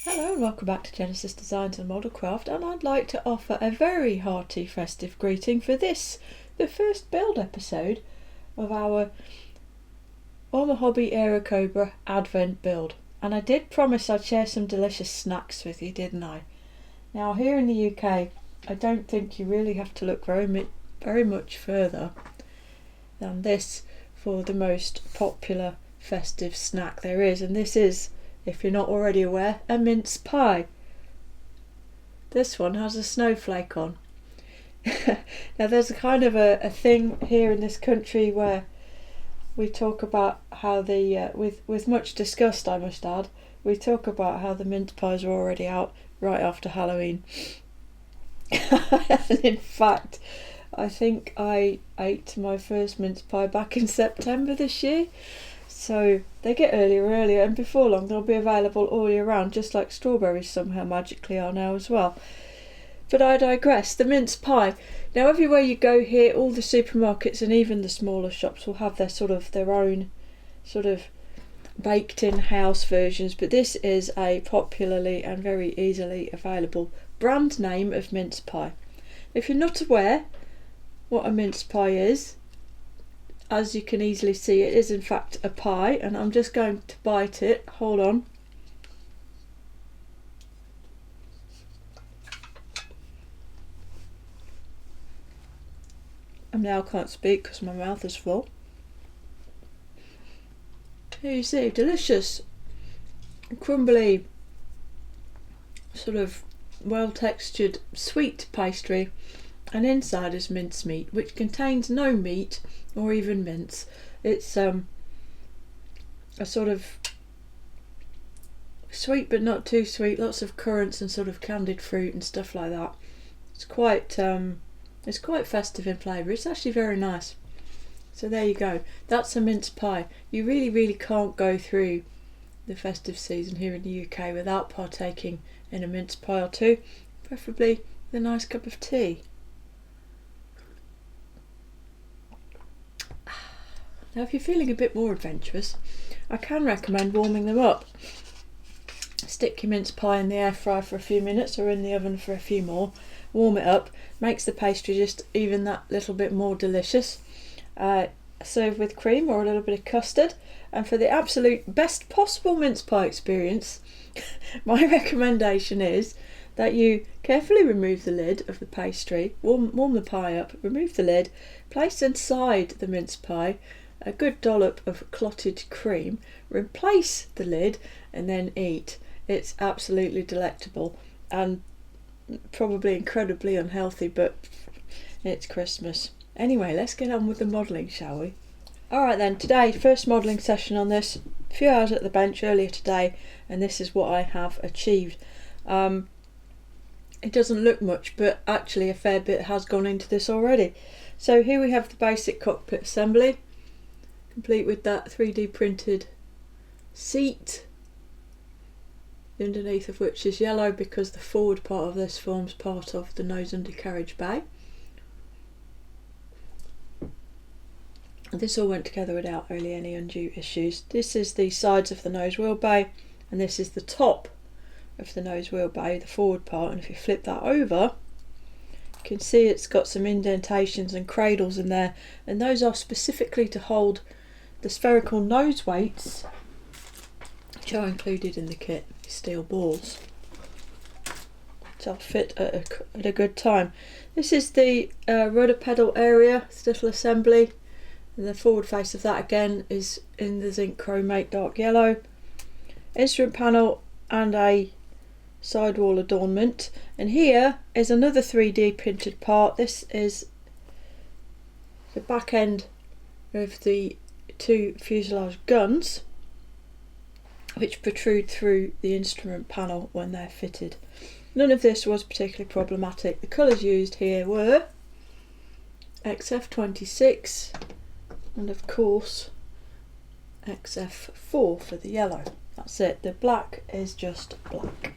Hello and welcome back to Genesis Designs and Modelcraft, and I'd like to offer a very hearty festive greeting for this, the first build episode of our Arma Hobby Aero Cobra Advent build. And I did promise I'd share some delicious snacks with you, didn't I? Now here in the UK, I don't think you really have to look very much further than this for the most popular festive snack there is, and this is, if you're not already aware, a mince pie. This one has a snowflake on. Now there's a kind of a thing here in this country where we talk about how the, with much disgust I must add, we talk about how the mince pies are already out right after Halloween. And in fact, I think I ate my first mince pie back in September this year. So they get earlier, and before long they'll be available all year round, just like strawberries somehow magically are now as well. But I digress. The mince pie. Now everywhere you go here, all the supermarkets and even the smaller shops will have their own sort of baked in house versions, but this is a popularly and very easily available brand name of mince pie. If you're not aware what a mince pie is, as you can easily see, it is in fact a pie, and I'm just going to bite it. Hold on. I now can't speak because my mouth is full. Here you see, delicious, crumbly, sort of well textured sweet pastry, and inside is mincemeat, which contains no meat or even mince. It's a sort of sweet but not too sweet, lots of currants and sort of candied fruit and stuff like that. It's quite festive in flavour. It's actually very nice. So there you go, that's a mince pie. You really can't go through the festive season here in the UK without partaking in a mince pie or two, preferably with a nice cup of tea. Now if you're feeling a bit more adventurous, I can recommend warming them up. Stick your mince pie in the air fryer for a few minutes or in the oven for a few more. Warm it up, makes the pastry just even that little bit more delicious. Serve with cream or a little bit of custard, and for the absolute best possible mince pie experience, my recommendation is that you carefully remove the lid of the pastry, warm the pie up, remove the lid, place inside the mince pie a good dollop of clotted cream, replace the lid, and then eat. It's absolutely delectable and probably incredibly unhealthy, but it's Christmas. Anyway, let's get on with the modelling, shall we? Alright then, today, first modelling session on this. A few hours at the bench earlier today, and this is what I have achieved. It doesn't look much, but actually a fair bit has gone into this already. So here we have the basic cockpit assembly, complete with that 3D printed seat, underneath of which is yellow because the forward part of this forms part of the nose undercarriage bay. This all went together without really any undue issues. This is the sides of the nose wheel bay, and this is the top of the nose wheel bay, the forward part, and if you flip that over, you can see it's got some indentations and cradles in there, and those are specifically to hold the spherical nose weights, which are included in the kit, steel balls. So I'll fit at a good time. This is the rudder pedal area, this little assembly, and the forward face of that again is in the zinc chromate dark yellow. Instrument panel and a sidewall adornment, and here is another 3D printed part. This is the back end of the two fuselage guns, which protrude through the instrument panel when they're fitted. None of this was particularly problematic. The colours used here were XF26 and of course XF4 for the yellow. That's it, the black is just black.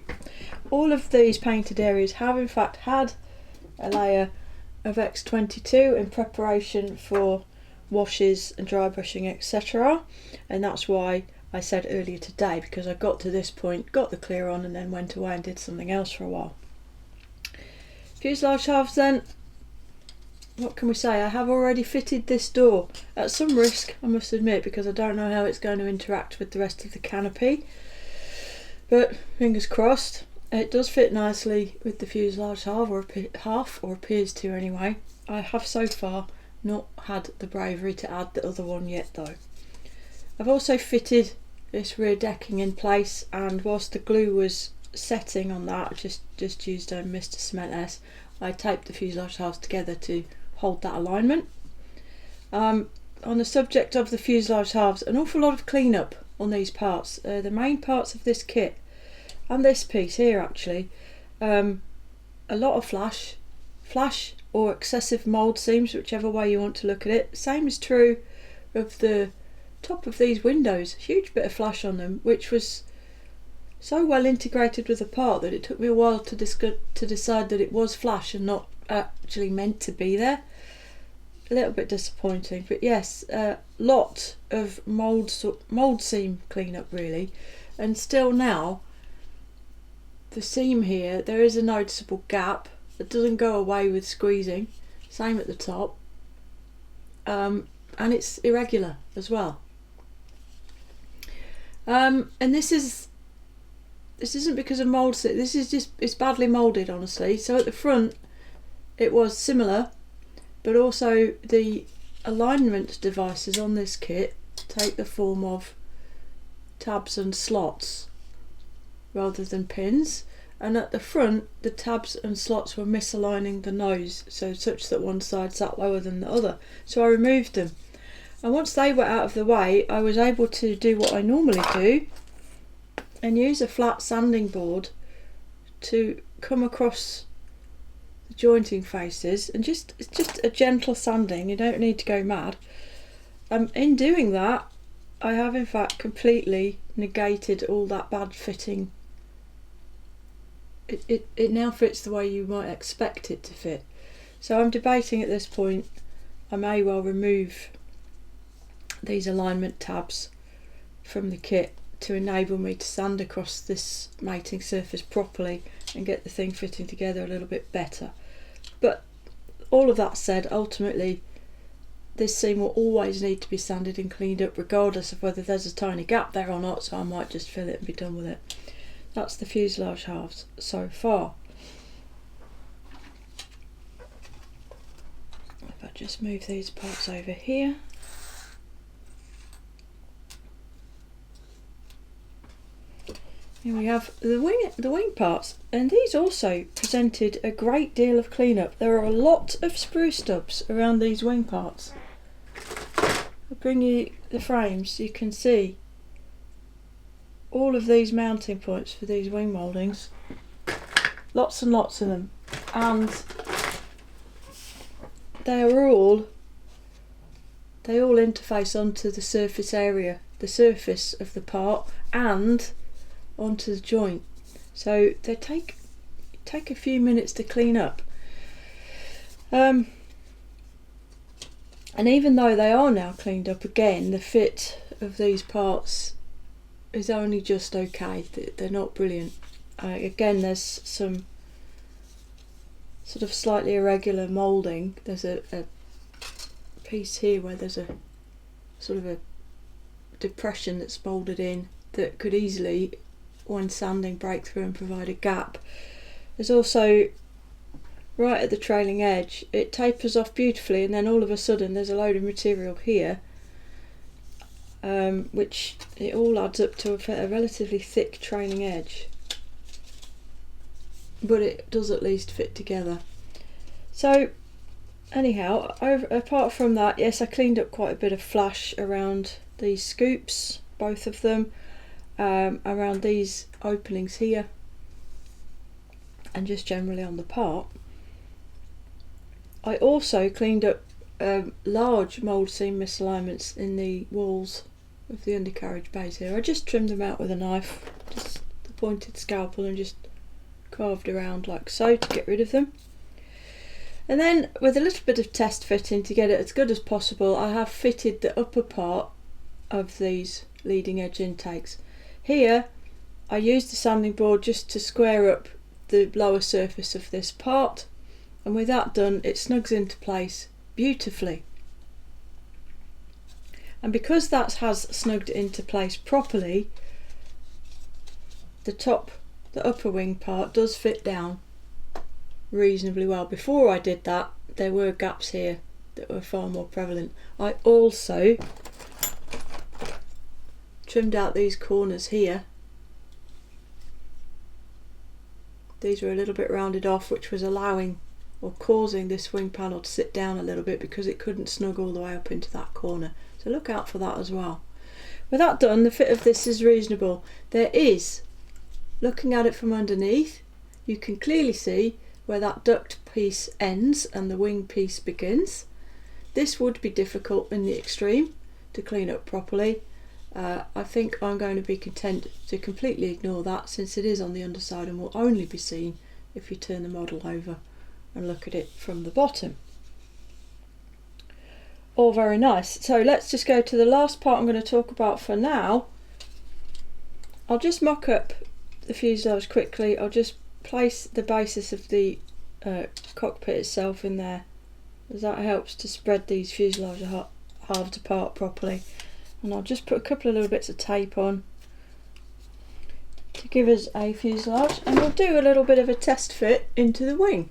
All of these painted areas have in fact had a layer of X22 in preparation for washes and dry brushing, etc., and that's why I said earlier today, because I got to this point, got the clear on, and then went away and did something else for a while. Fuselage halves then. What can we say? I have already fitted this door, at some risk I must admit, because I don't know how it's going to interact with the rest of the canopy, but fingers crossed. It does fit nicely with the fuselage half, or appears to anyway. I have so far not had the bravery to add the other one yet though. I've also fitted this rear decking in place, and whilst the glue was setting on that, I just used a Mr. Cement S. I taped the fuselage halves together to hold that alignment. On the subject of the fuselage halves, an awful lot of cleanup on these parts. The main parts of this kit, and this piece here actually, a lot of flash or excessive mould seams, whichever way you want to look at it. Same is true of the top of these windows, huge bit of flash on them, which was so well integrated with the part that it took me a while to decide that it was flash and not actually meant to be there. A little bit disappointing, but yes, a lot of mould seam cleanup really. And still now, the seam here, there is a noticeable gap that doesn't go away with squeezing. Same at the top, and it's irregular as well. And this isn't because of mould. This is just, it's badly moulded, honestly. So at the front it was similar, but also the alignment devices on this kit take the form of tabs and slots rather than pins, and at the front the tabs and slots were misaligning the nose, so such that one side sat lower than the other. So I removed them, and once they were out of the way, I was able to do what I normally do and use a flat sanding board to come across the jointing faces, and it's just a gentle sanding. You don't need to go mad. In doing that, I have in fact completely negated all that bad fitting. It now fits the way you might expect it to fit. So I'm debating at this point, I may well remove these alignment tabs from the kit to enable me to sand across this mating surface properly and get the thing fitting together a little bit better. But all of that said, ultimately this seam will always need to be sanded and cleaned up regardless of whether there's a tiny gap there or not, so I might just fill it and be done with it. That's the fuselage halves so far. If I just move these parts over here. Here we have the wing parts, and these also presented a great deal of cleanup. There are a lot of sprue stubs around these wing parts. I'll bring you the frames. You can see all of these mounting points for these wing mouldings. Lots and lots of them, and they all interface onto the surface area, the surface of the part, and onto the joint, so they take a few minutes to clean up, and even though they are now cleaned up again, the fit of these parts is only just okay. They're not brilliant. Again, there's some sort of slightly irregular moulding. There's a piece here where there's a sort of a depression that's moulded in that could easily, when sanding, break through and provide a gap. There's also, right at the trailing edge, it tapers off beautifully, and then all of a sudden there's a load of material here, which it all adds up to a relatively thick trailing edge, but it does at least fit together. So anyhow, apart from that, yes, I cleaned up quite a bit of flash around these scoops, both of them, around these openings here, and just generally on the part. I also cleaned up large mould seam misalignments in the walls of the undercarriage bays here. I just trimmed them out with a knife, just the pointed scalpel, and just carved around like so to get rid of them. And then with a little bit of test fitting to get it as good as possible, I have fitted the upper part of these leading edge intakes. Here I used the sanding board just to square up the lower surface of this part, and with that done it snugs into place beautifully. And because that has snugged into place properly, the upper wing part does fit down reasonably well. Before I did that, there were gaps here that were far more prevalent. I also trimmed out these corners here. These were a little bit rounded off, which was allowing or causing this wing panel to sit down a little bit because it couldn't snug all the way up into that corner. So look out for that as well. With that done, the fit of this is reasonable. There is, looking at it from underneath, you can clearly see where that duct piece ends and the wing piece begins. This would be difficult in the extreme to clean up properly. I think I'm going to be content to completely ignore that, since it is on the underside and will only be seen if you turn the model over and look at it from the bottom. All very nice. So let's just go to the last part I'm going to talk about for now. I'll just mock up the fuselage quickly. I'll just place the basis of the cockpit itself in there, as that helps to spread these fuselage halves apart properly. And I'll just put a couple of little bits of tape on to give us a fuselage, and we'll do a little bit of a test fit into the wing.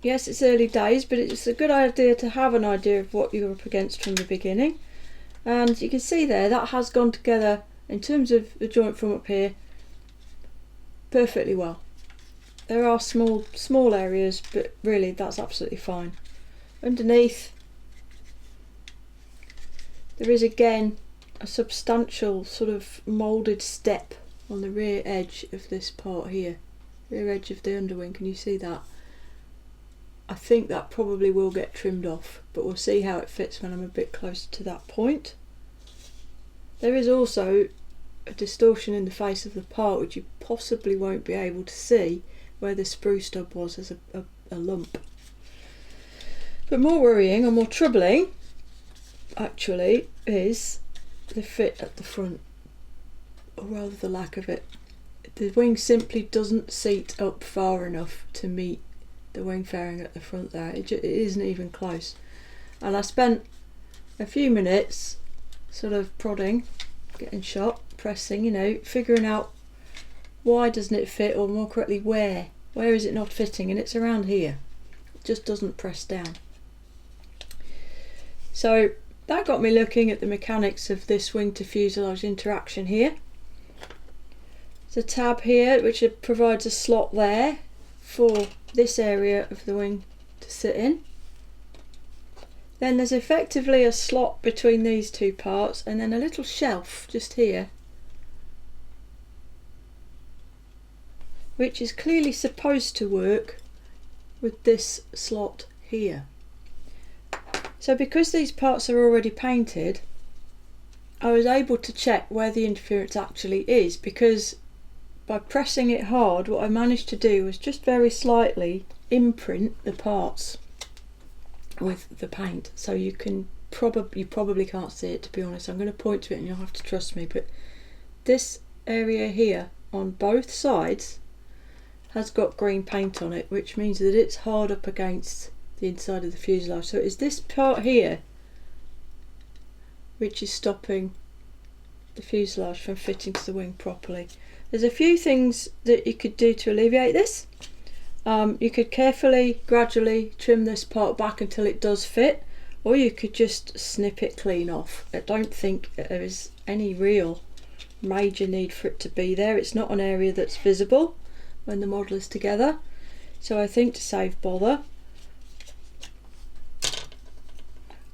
Yes, it's early days, but it's a good idea to have an idea of what you're up against from the beginning. And you can see there that has gone together in terms of the joint from up here perfectly well. There are small areas, but really that's absolutely fine. Underneath there is again a substantial sort of moulded step on the rear edge of this part here, rear edge of the underwing. Can you see that? I think that probably will get trimmed off, but we'll see how it fits when I'm a bit closer to that point. There is also a distortion in the face of the part which you possibly won't be able to see, where the sprue stub was as a lump. But more worrying and more troubling actually is the fit at the front, or rather the lack of it. The wing simply doesn't seat up far enough to meet the wing fairing at the front there. It isn't even close. And I spent a few minutes sort of prodding, getting shot, pressing, figuring out why doesn't it fit, or more correctly where is it not fitting, and it's around here. It just doesn't press down. So that got me looking at the mechanics of this wing to fuselage interaction here. There's a tab here which provides a slot there for this area of the wing to sit in. Then there's effectively a slot between these two parts, and then a little shelf just here, which is clearly supposed to work with this slot here. So because these parts are already painted, I was able to check where the interference actually is, because by pressing it hard, what I managed to do was just very slightly imprint the parts with the paint. So you probably can't see it, to be honest. I'm going to point to it and you'll have to trust me, but this area here on both sides has got green paint on it, which means that it's hard up against the inside of the fuselage. So it's this part here which is stopping the fuselage from fitting to the wing properly. There's a few things that you could do to alleviate this. You could carefully, gradually trim this part back until it does fit, or you could just snip it clean off. I don't think there is any real major need for it to be there. It's not an area that's visible when the model is together, so I think to save bother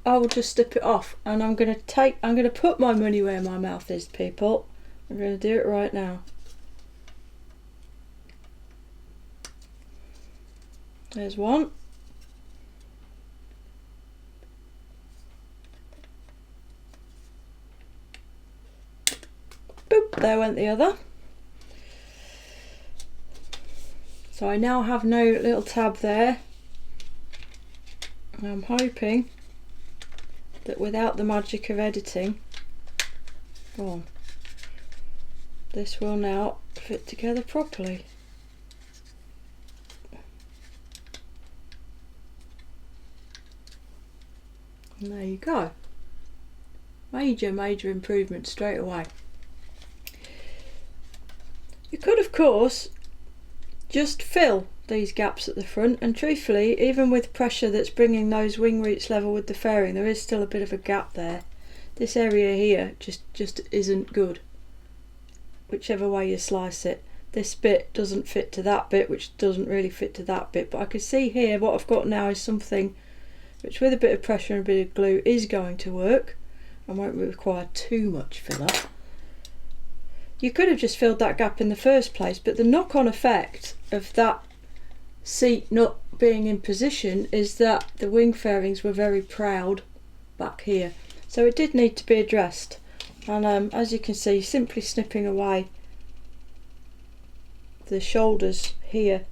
I will just snip it off, and I'm going to put my money where my mouth is, people. I'm going to do it right now. There's one. Boop, there went the other. So I now have no little tab there. I'm hoping that without the magic of editing, go on, this will now fit together properly. And there you go. Major improvement straight away. You could of course just fill these gaps at the front, and truthfully, even with pressure that's bringing those wing roots level with the fairing, there is still a bit of a gap there. This area here just isn't good, whichever way you slice it. This bit doesn't fit to that bit, which doesn't really fit to that bit, but I can see here what I've got now is something which with a bit of pressure and a bit of glue is going to work and won't require too much filler. You could have just filled that gap in the first place, but the knock-on effect of that seat not being in position is that the wing fairings were very proud back here, so it did need to be addressed. And as you can see, simply snipping away the shoulders here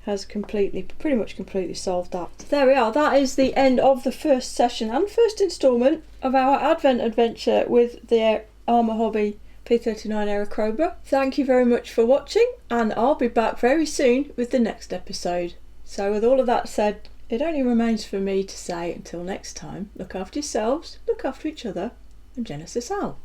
has pretty much completely solved that. So there we are, that is the end of the first session and first instalment of our Advent adventure with the Arma Hobby P-39 Aerocobra. Thank you very much for watching, and I'll be back very soon with the next episode. So with all of that said, it only remains for me to say until next time, look after yourselves, look after each other, and Genesis out.